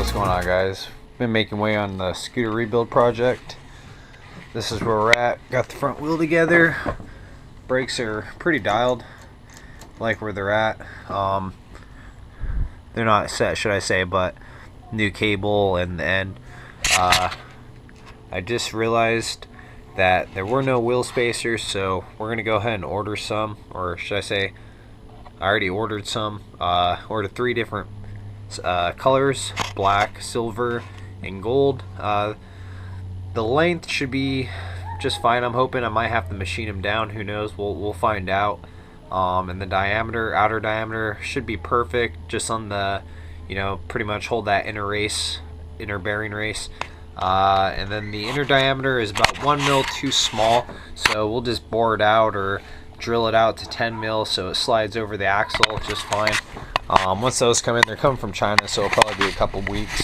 What's going on, guys? Been making way on the scooter rebuild project. This is where we're at. Got the front wheel together. Brakes are pretty dialed, like where they're at. They're not set, should I say, but new cable and the end. I just realized that there were no wheel spacers, so we're gonna go ahead and order some, or should I say, I already ordered some. Ordered 3 different colors: black, silver, and gold. The length should be just fine. I'm hoping I might have to machine them down. Who knows? We'll find out. And the diameter, outer diameter, should be perfect. Just on the, pretty much hold that inner bearing race. And then the inner diameter is about 1 mil too small, so we'll just bore it out or drill it out to 10 mil so it slides over the axle just fine. Once those come in, they're coming from China, so it'll probably be a couple weeks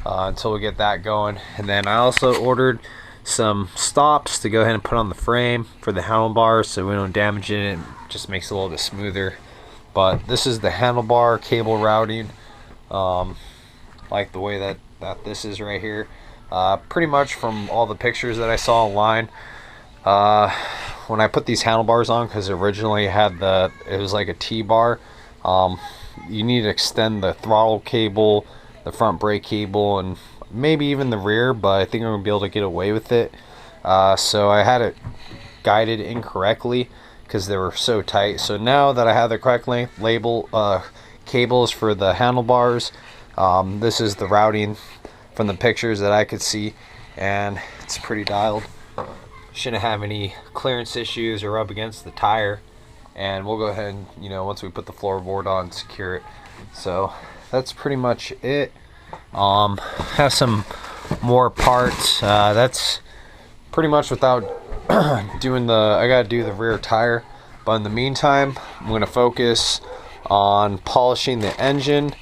until we get that going. And then I also ordered some stops to go ahead and put on the frame for the handlebars so we don't damage it. It just makes it a little bit smoother. But this is the handlebar cable routing, like the way that this is right here. Pretty much from all the pictures that I saw online, when I put these handlebars on, because originally it was like a T-bar, you need to extend the throttle cable, the front brake cable, and maybe even the rear, but I think I'm gonna be able to get away with it. So I had it guided incorrectly because they were so tight. So now that I have the correct length cables for the handlebars, this is the routing from the pictures that I could see, and it's pretty dialed. Shouldn't have any clearance issues or rub against the tire. And we'll go ahead and, once we put the floorboard on, secure it. So that's pretty much it. Have some more parts. That's pretty much without doing I gotta do the rear tire. But in the meantime, I'm gonna focus on polishing the engine.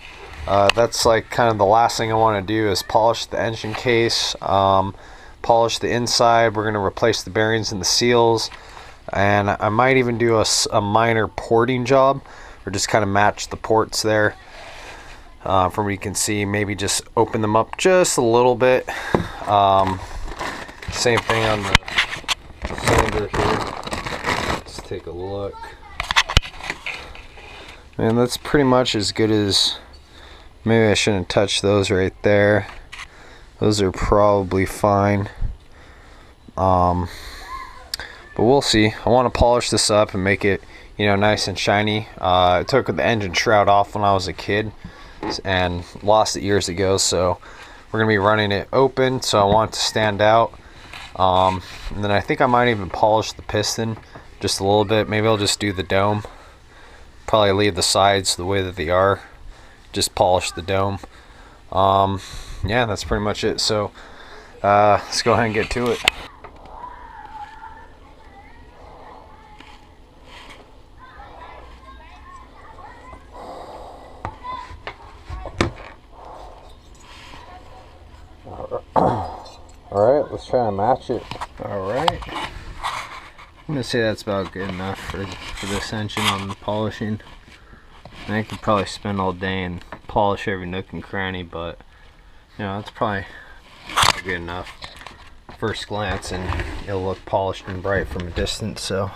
That's like kind of the last thing I want to do is polish the engine case, polish the inside. We're gonna replace the bearings and the seals. And I might even do a minor porting job, or just kind of match the ports there. From what you can see, maybe just open them up just a little bit. Same thing on the cylinder here. Let's take a look. And that's pretty much as good as, maybe I shouldn't touch those right there. Those are probably fine. But we'll see. I want to polish this up and make it, nice and shiny. I took the engine shroud off when I was a kid and lost it years ago, so we're gonna be running it open, so I want it to stand out. And then I think I might even polish the piston just a little bit. Maybe I'll just do the dome. Probably leave the sides the way that they are. Just polish the dome. Yeah, that's pretty much it. So let's go ahead and get to it. Alright, let's try and match it. Alright. I'm going to say that's about good enough for this engine on the polishing. And I could probably spend all day and polish every nook and cranny, but it's probably good enough first glance, and it'll look polished and bright from a distance, so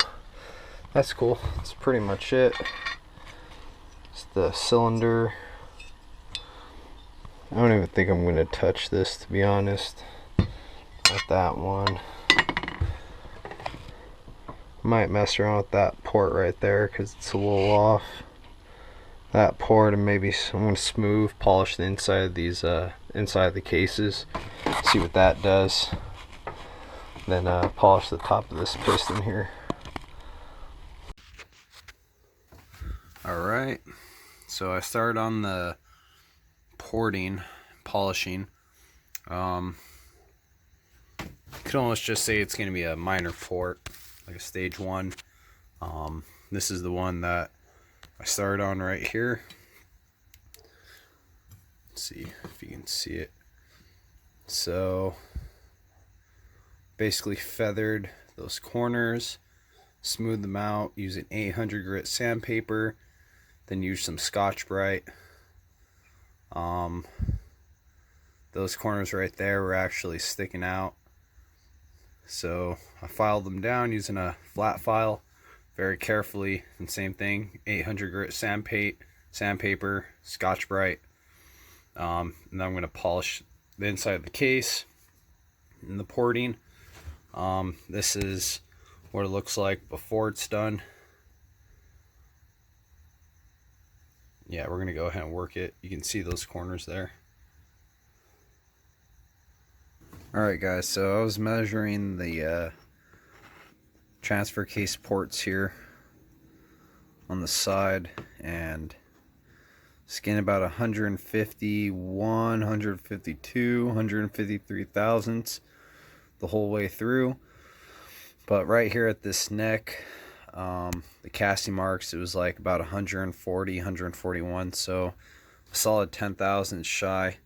that's cool. That's pretty much it. It's the cylinder. I don't even think I'm going to touch this, to be honest. Not that one. Might mess around with that port right there because it's a little off. That port, and maybe I'm going to smooth polish the inside of these inside the cases. See what that does. Then polish the top of this piston here. Alright, so I started on the polishing. Could almost just say it's going to be a minor port, like a stage 1. This is the one that I started on right here. Let's see if you can see it. So basically feathered those corners, smoothed them out using 800 grit sandpaper, then use some Scotch-Brite. those corners right there were actually sticking out. So I filed them down using a flat file very carefully, and same thing, 800 grit sandpaper, Scotch-Brite. And then I'm going to polish the inside of the case and the porting. This is what it looks like before it's done. Yeah, we're going to go ahead and work it. You can see those corners there. Alright guys, so I was measuring the transfer case ports here on the side, and it's getting about 151, 152, 153 thousandths the whole way through. But right here at this neck, the casting marks, it was like about 140, 141, so a solid 10 thousandths shy.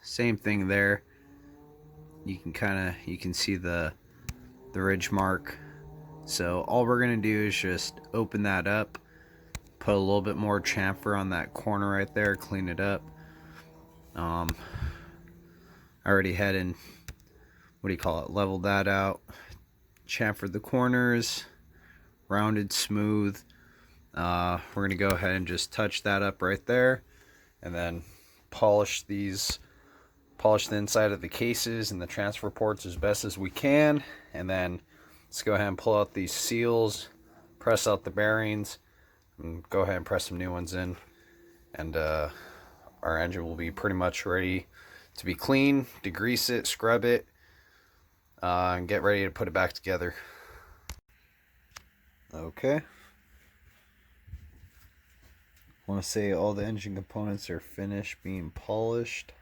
Same thing there. You can see the ridge mark. So all we're gonna do is just open that up, put a little bit more chamfer on that corner right there, clean it up. I already had and leveled that out, chamfered the corners, rounded smooth. We're gonna go ahead and just touch that up right there, and then polish the inside of the cases and the transfer ports as best as we can. And then let's go ahead and pull out these seals, press out the bearings, and go ahead and press some new ones in, and our engine will be pretty much ready to be clean, degrease it, scrub it, and get ready to put it back together. Okay. I want to say all the engine components are finished being polished.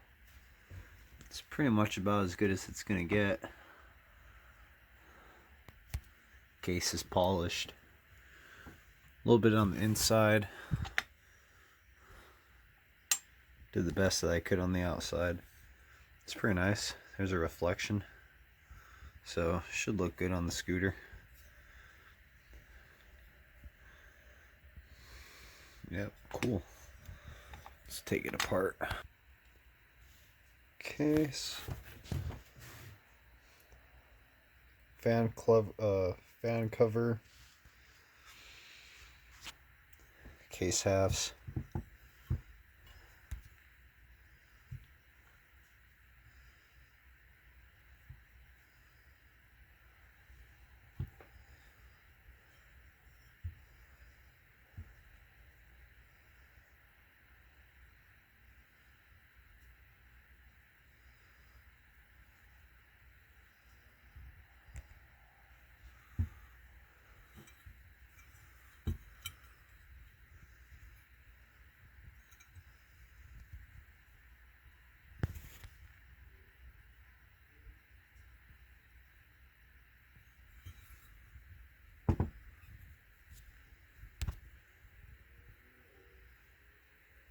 It's pretty much about as good as it's gonna get. Case is polished. A little bit on the inside. Did the best that I could on the outside. It's pretty nice. There's a reflection. So should look good on the scooter. Yep, cool. Let's take it apart. Case, fan cover, case halves,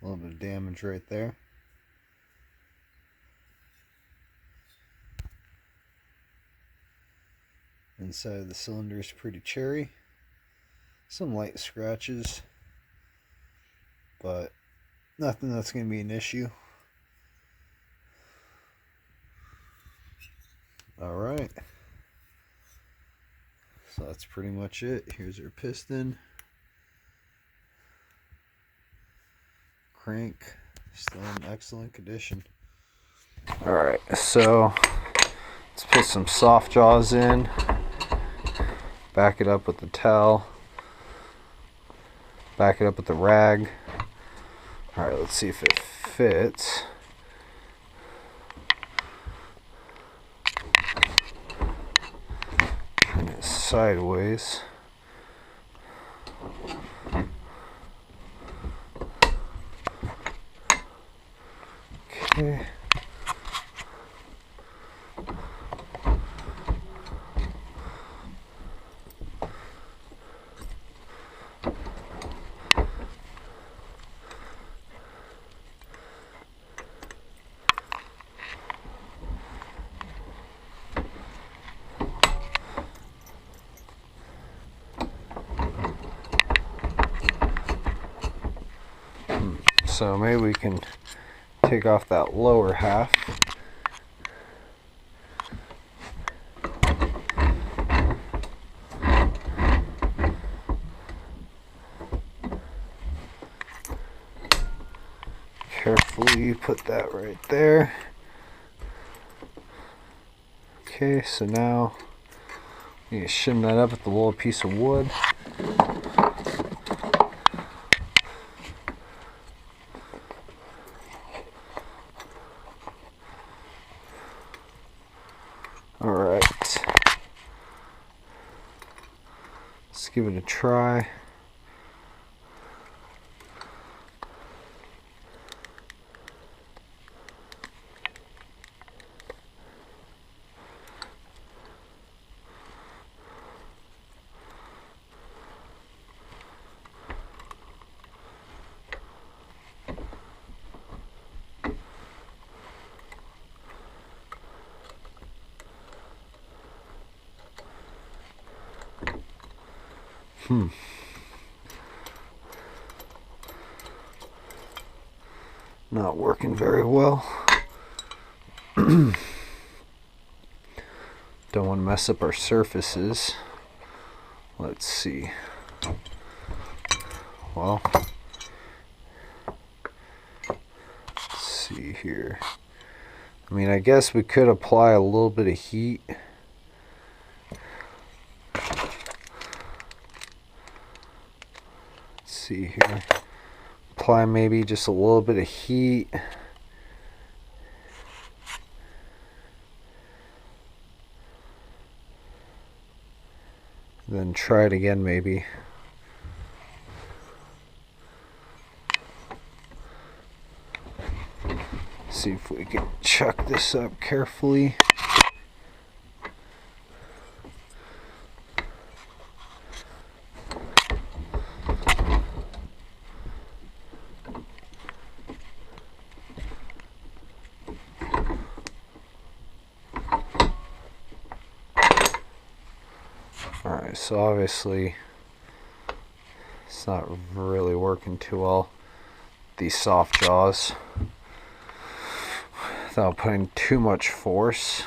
a little bit of damage right there. Inside of the cylinder is pretty cherry. Some light scratches, but nothing that's going to be an issue. Alright. So that's pretty much it. Here's our piston. Crank, still in excellent condition. Alright, so let's put some soft jaws in. Back it up with the towel. Back it up with the rag. Alright, let's see if it fits. Bring it sideways. Okay. So maybe we can take off that lower half. Carefully put that right there. Okay, so now you shim that up with the little piece of wood. Alright, let's give it a try. Not working very well. Don't want to mess up our surfaces. Let's see. Well, let's see here. I mean, I guess we could apply a little bit of heat. See here, apply maybe just a little bit of heat. Then try it again maybe. See if we can chuck this up carefully. Alright, so obviously it's not really working too well, these soft jaws, without putting too much force.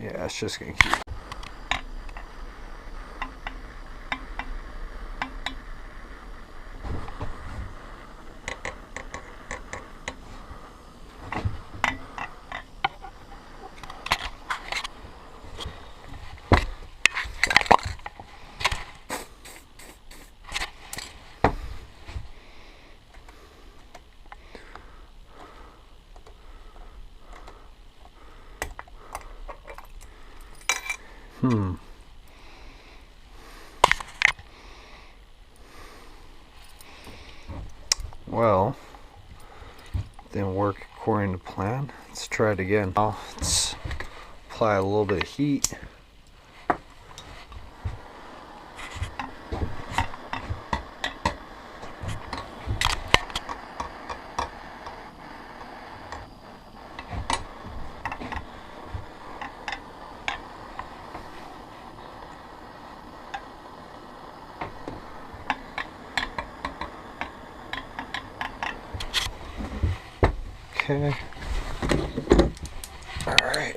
Yeah, it's just gonna keep. Well, didn't work according to plan. Let's try it again. Now let's apply a little bit of heat. Okay. All right.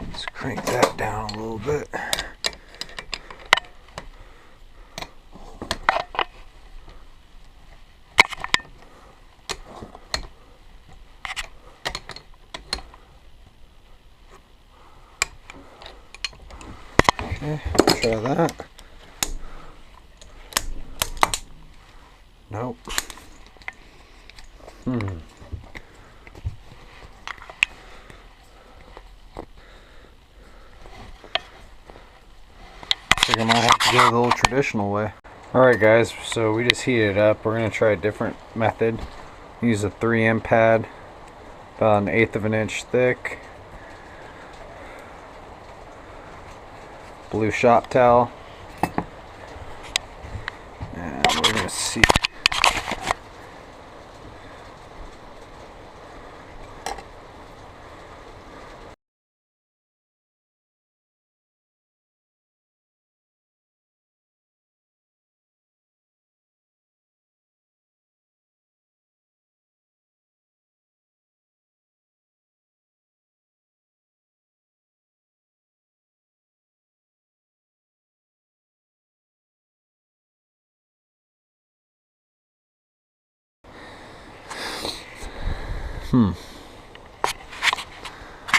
Let's crank that down a little bit. that. Nope. I think I might have to go the old traditional way. Alright guys, so we just heated it up. We're going to try a different method. Use a 3M pad, about 1/8 of an inch thick. Blue shop towel. And we're going to see.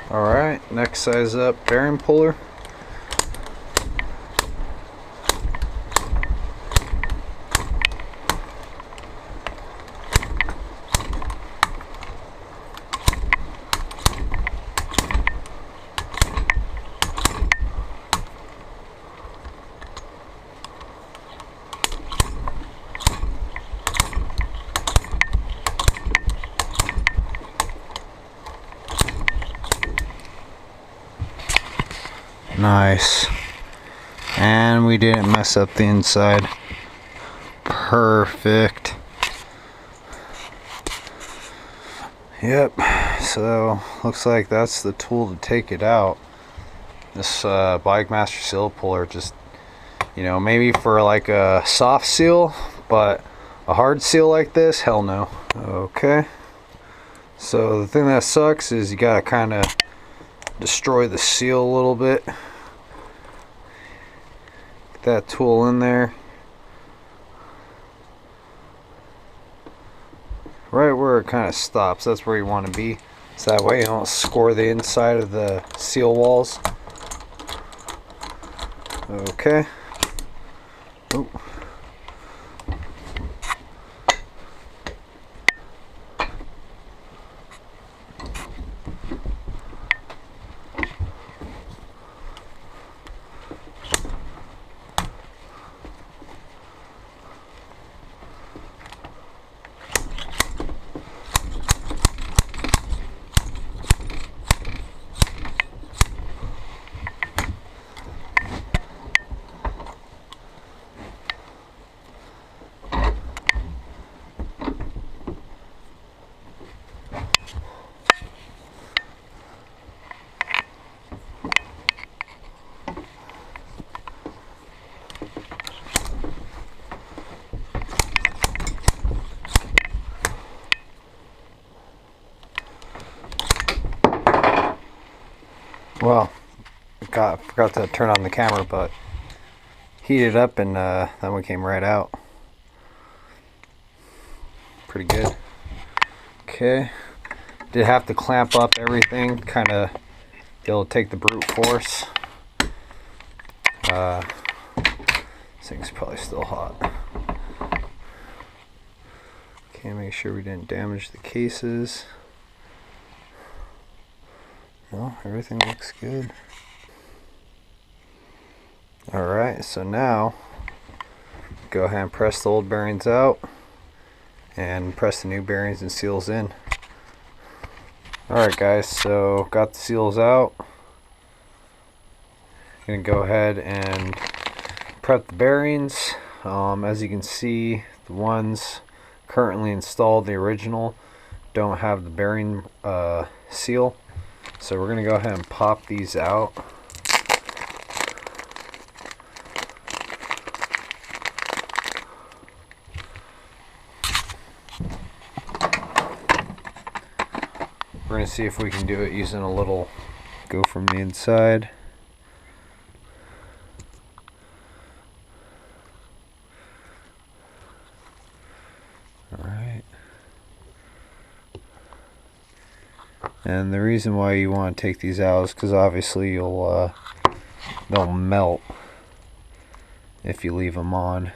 Alright, next size up bearing puller. Nice. And we didn't mess up the inside. Perfect. Yep, so looks like that's the tool to take it out. This Bike Master seal puller, just, you know, maybe for like a soft seal, but a hard seal like this, hell no. Okay, so the thing that sucks is you gotta kind of destroy the seal a little bit. Get that tool in there, right where it kind of stops. That's where you want to be, so that way you don't score the inside of the seal walls. Okay. Ooh. Well, forgot to turn on the camera, but heated up and that one came right out. Pretty good. Okay, did have to clamp up everything, kind of be able to take the brute force. This thing's probably still hot. Okay, make sure we didn't damage the cases. No, everything looks good. Alright, so now go ahead and press the old bearings out and press the new bearings and seals in. Alright guys, so got the seals out. Gonna go ahead and prep the bearings. As you can see, the ones currently installed, the original, don't have the bearing seal. So we're going to go ahead and pop these out. We're going to see if we can do it using a little go from the inside. Alright. And the reason why you want to take these out is because obviously they'll melt. if you leave them on.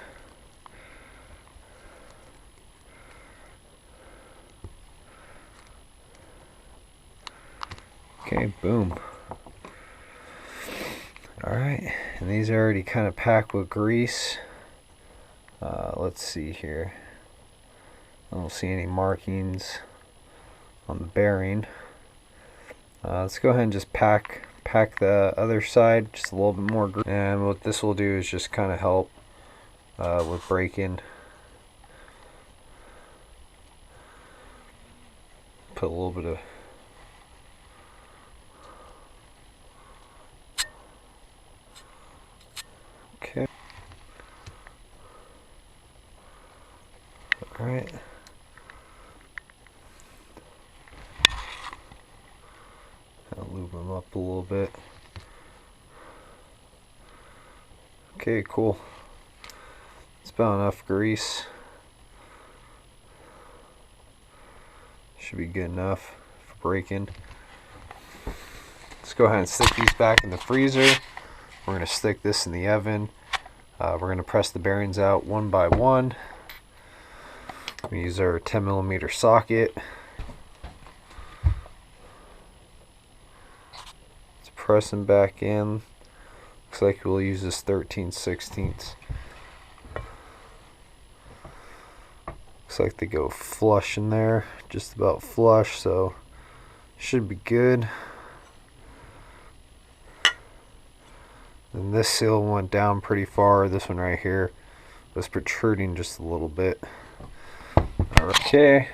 Okay, boom. Alright, and these are already kind of packed with grease. Let's see here. I don't see any markings on the bearing. Let's go ahead and just pack the other side just a little bit more grease. And what this will do is just kind of help with braking. Put a little bit of okay. Alright. I'll lube them up a little bit. Okay, cool. It's about enough grease. Should be good enough for braking. Let's go ahead and stick these back in the freezer. We're going to stick this in the oven. We're going to press the bearings out one by one. We use our 10mm socket. Let's press them back in. Looks like we'll use this 13/16. Looks like they go flush in there, just about flush, so should be good. And this seal went down pretty far. This one right here was protruding just a little bit. Okay,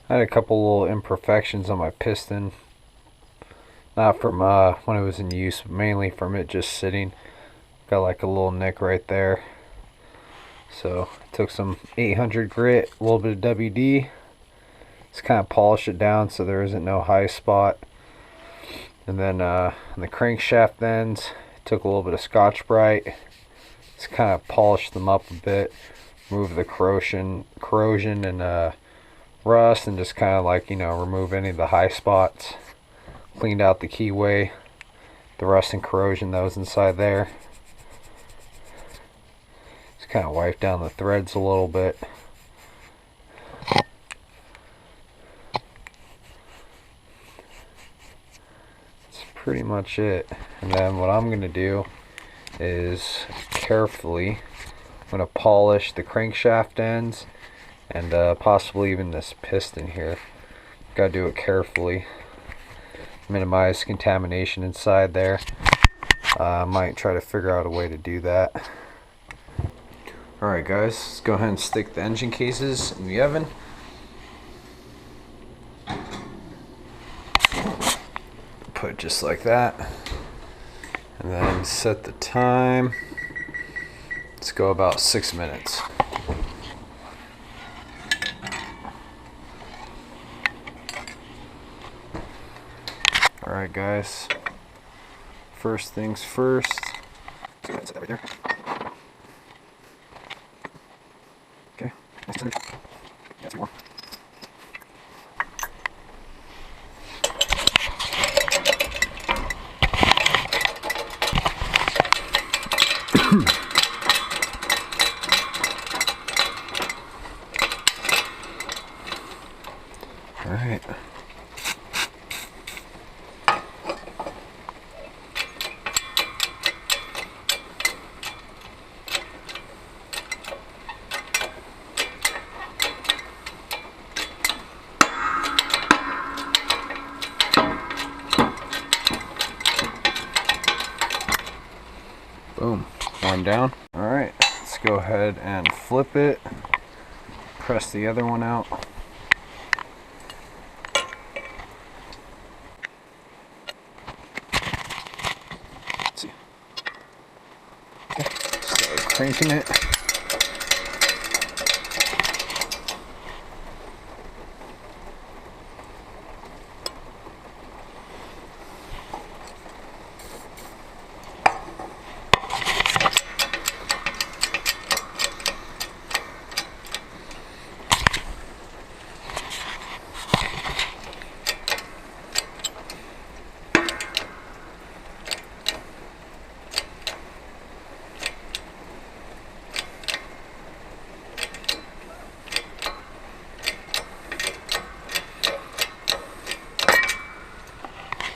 I had a couple little imperfections on my piston. Not from when it was in use, but mainly from it just sitting. Got like a little nick right there. So took some 800 grit, a little bit of WD. Just kind of polish it down so there isn't no high spot. And then on the crankshaft ends, took a little bit of Scotch-Brite. Just kind of polished them up a bit. Remove the corrosion and rust, and just kind of like, you know, remove any of the high spots. Cleaned out the keyway, the rust and corrosion that was inside there. Just kind of wiped down the threads a little bit. That's pretty much it. And then what I'm going to do is carefully, I'm going to polish the crankshaft ends and possibly even this piston here. Got to do it carefully. Minimize contamination inside there. I might try to figure out a way to do that. Alright guys, let's go ahead and stick the engine cases in the oven. Put it just like that. And then set the time. Let's go about 6 minutes. Alright guys, first things first. So that's it right there. Okay, nice tender. Yeah, 2 more. Alright. Boom, one down. All right, let's go ahead and flip it. Press the other one out. Let's see. Okay, start cranking it.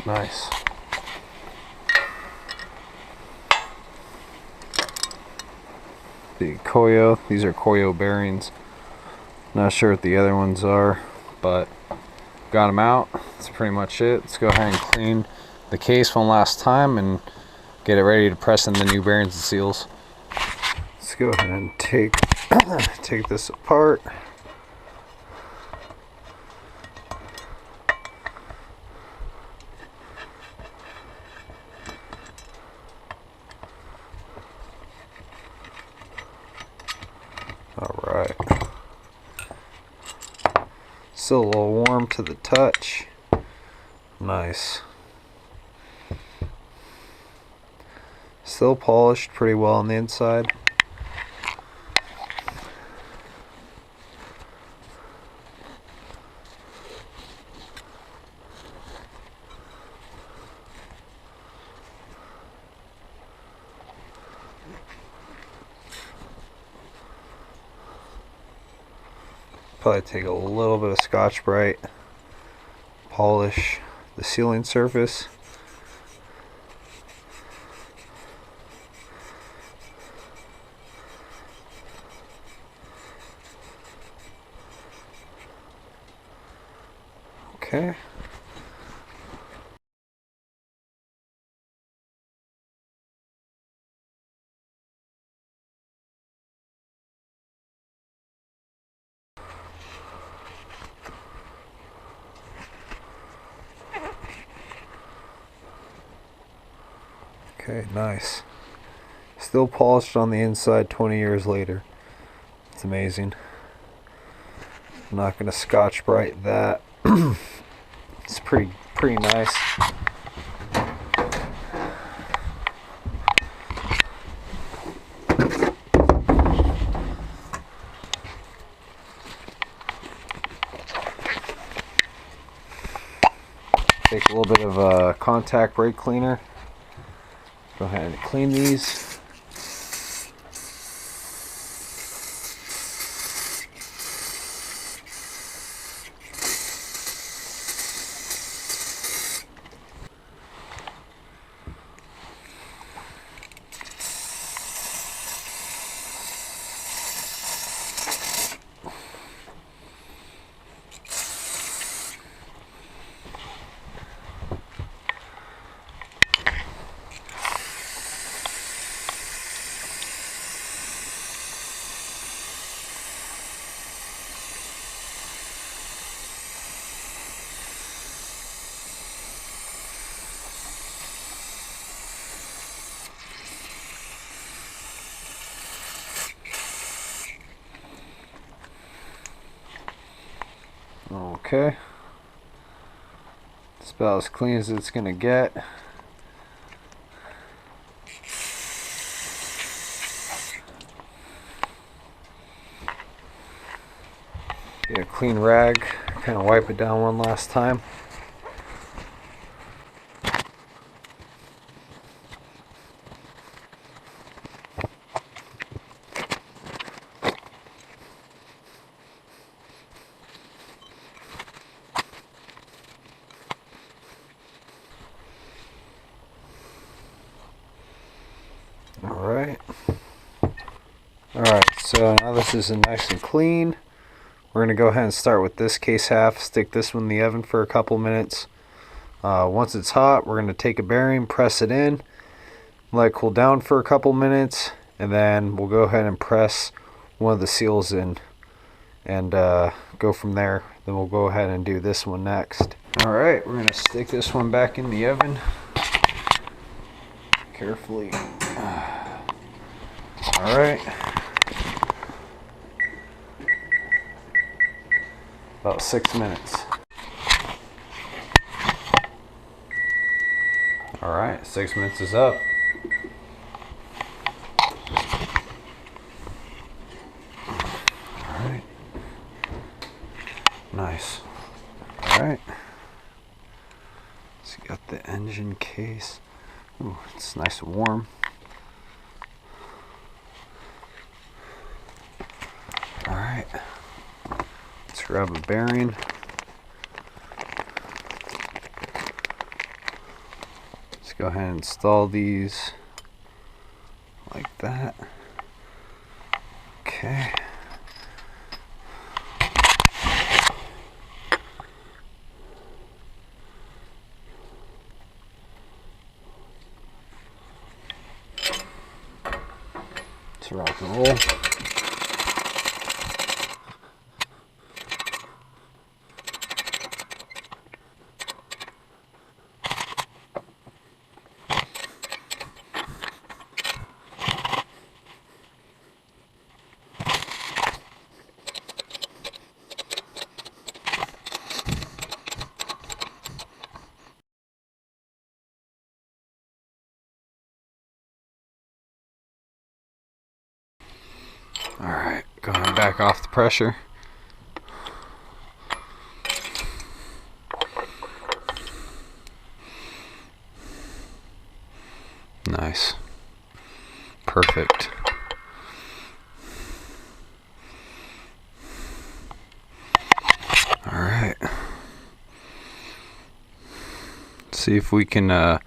Nice. The Koyo, these are Koyo bearings. Not sure what the other ones are, but got them out. That's pretty much it. Let's go ahead and clean the case one last time and get it ready to press in the new bearings and seals. Let's go ahead and take this apart. All right. Still a little warm to the touch. Nice. Still polished pretty well on the inside. Probably take a little bit of Scotch-Brite, polish the sealing surface. Okay. Okay, nice. Still polished on the inside 20 years later. It's amazing. I'm not gonna Scotch-Brite that. It's pretty nice. Take a little bit of contact brake cleaner. Go ahead and clean these. Okay, it's about as clean as it's gonna get. Get a clean rag, kind of wipe it down one last time. Alright, so now this is nice and clean. We're going to go ahead and start with this case half, stick this one in the oven for a couple minutes. Once it's hot, we're going to take a bearing, press it in, let it cool down for a couple minutes, and then we'll go ahead and press one of the seals in and go from there. Then we'll go ahead and do this one next. Alright, we're going to stick this one back in the oven carefully. Alright. About 6 minutes. Alright, 6 minutes is up. Alright. Nice. Alright. So you got the engine case. Ooh, it's nice and warm. Alright. Let's grab a bearing. go ahead and install these like that. Okay. Let's rock and roll. Alright, going back off the pressure. Nice. Perfect. Alright. See if we can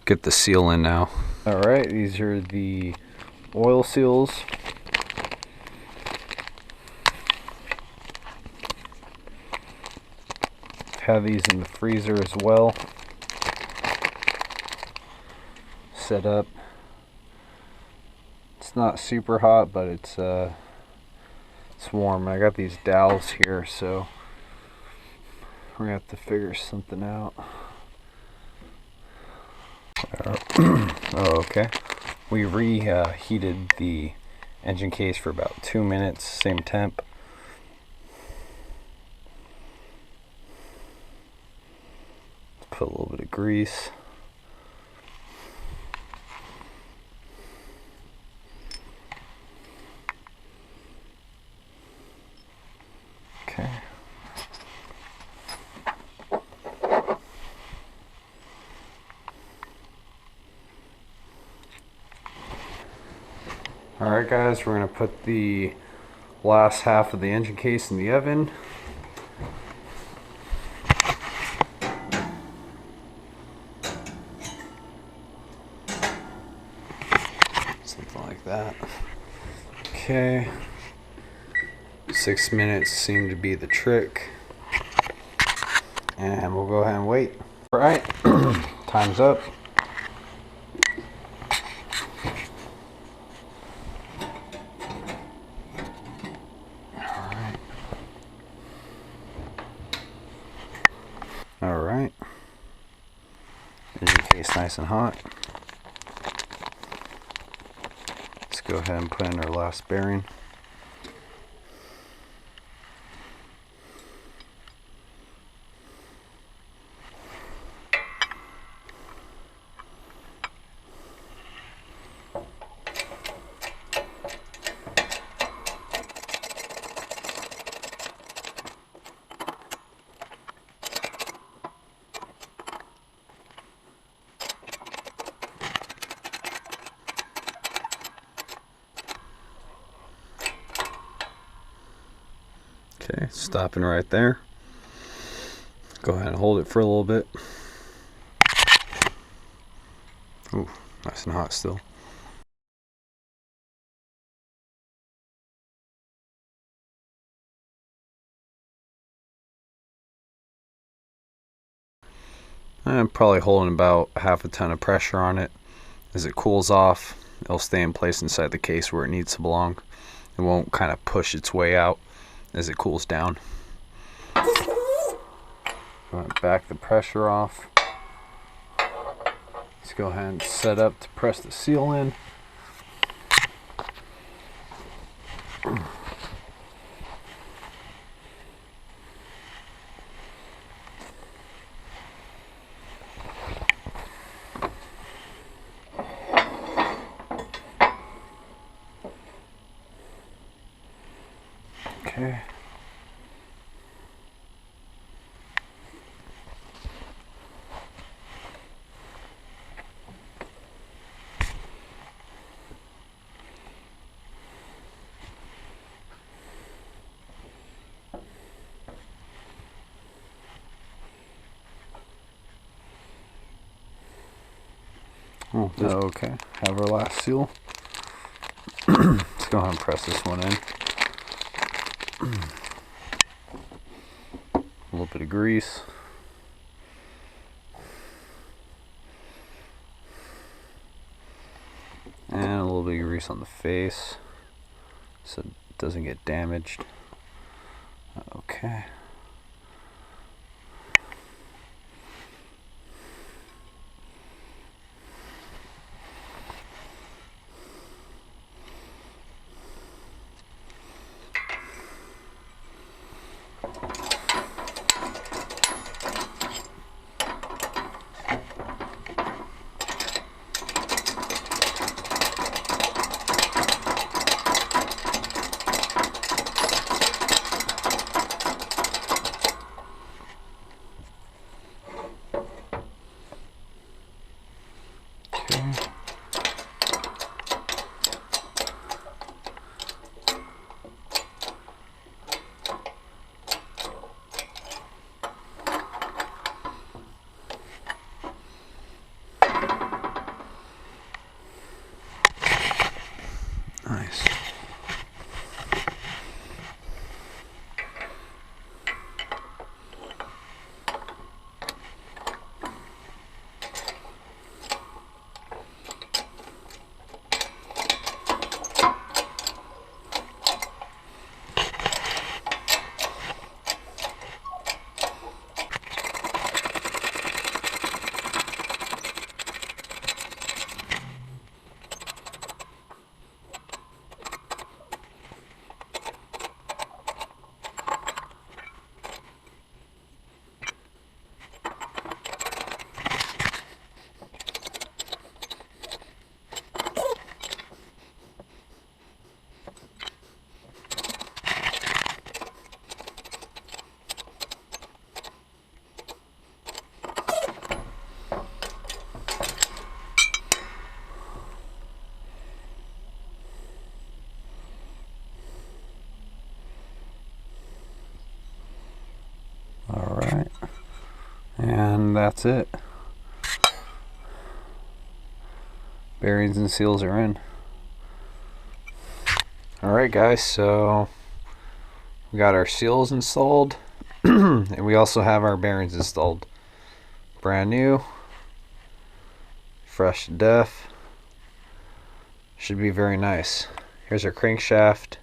get the seal in now. Alright, these are the oil seals. Have these in the freezer as well. Set up. It's not super hot, but it's warm. I got these dowels here, so we're gonna have to figure something out. Oh, okay. We reheated the engine case for about 2 minutes, same temp. Put a little bit of grease. Okay. Alright guys, we're going to put the last half of the engine case in the oven. Something like that. Okay. 6 minutes seemed to be the trick. And we'll go ahead and wait. Alright, time's up. Alright. Engine case nice and hot. Let's go ahead and put in our last bearing. Okay, stopping right there. Go ahead and hold it for a little bit. Ooh, nice and hot still. I'm probably holding about half a ton of pressure on it. As it cools off, it'll stay in place inside the case where it needs to belong. It won't kind of push its way out as it cools down. Going to back the pressure off. Let's go ahead and set up to press the seal in. Okay. Oh, okay, have our last seal. Let's go ahead and press this one in. A little bit of grease. And a little bit of grease on the face so it doesn't get damaged. Okay. Nice. Alright, and that's it. Bearings and seals are in. Alright guys, so we got our seals installed and we also have our bearings installed. Brand new, fresh to death. Should be very nice. Here's our crankshaft.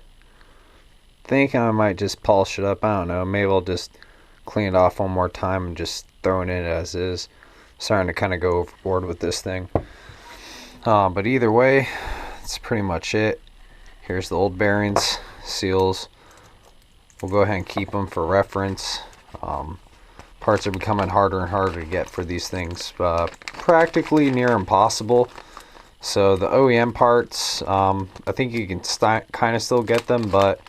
Thinking I might just polish it up. I don't know, maybe I'll just clean it off one more time and just throw it in as is. Starting to kind of go overboard with this thing. But either way, that's pretty much it. Here's the old bearings, seals. We'll go ahead and keep them for reference. Parts are becoming harder and harder to get for these things. Practically near impossible. So the OEM parts, I think you can kind of still get them, but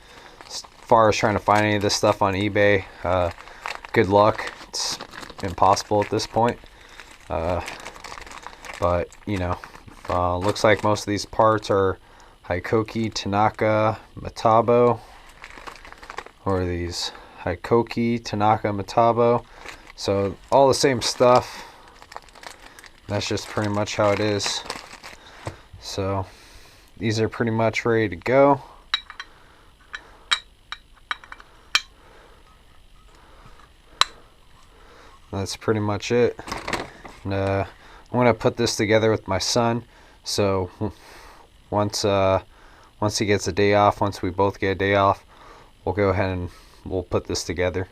as far as trying to find any of this stuff on eBay, good luck. It's impossible at this point. But you know, looks like most of these parts are Hikoki, Tanaka, Metabo, or these Hikoki, Tanaka, Metabo. So all the same stuff. That's just pretty much how it is. So these are pretty much ready to go. That's pretty much it. And I'm gonna put this together with my son. So once he gets a day off, once we both get a day off, we'll go ahead and we'll put this together.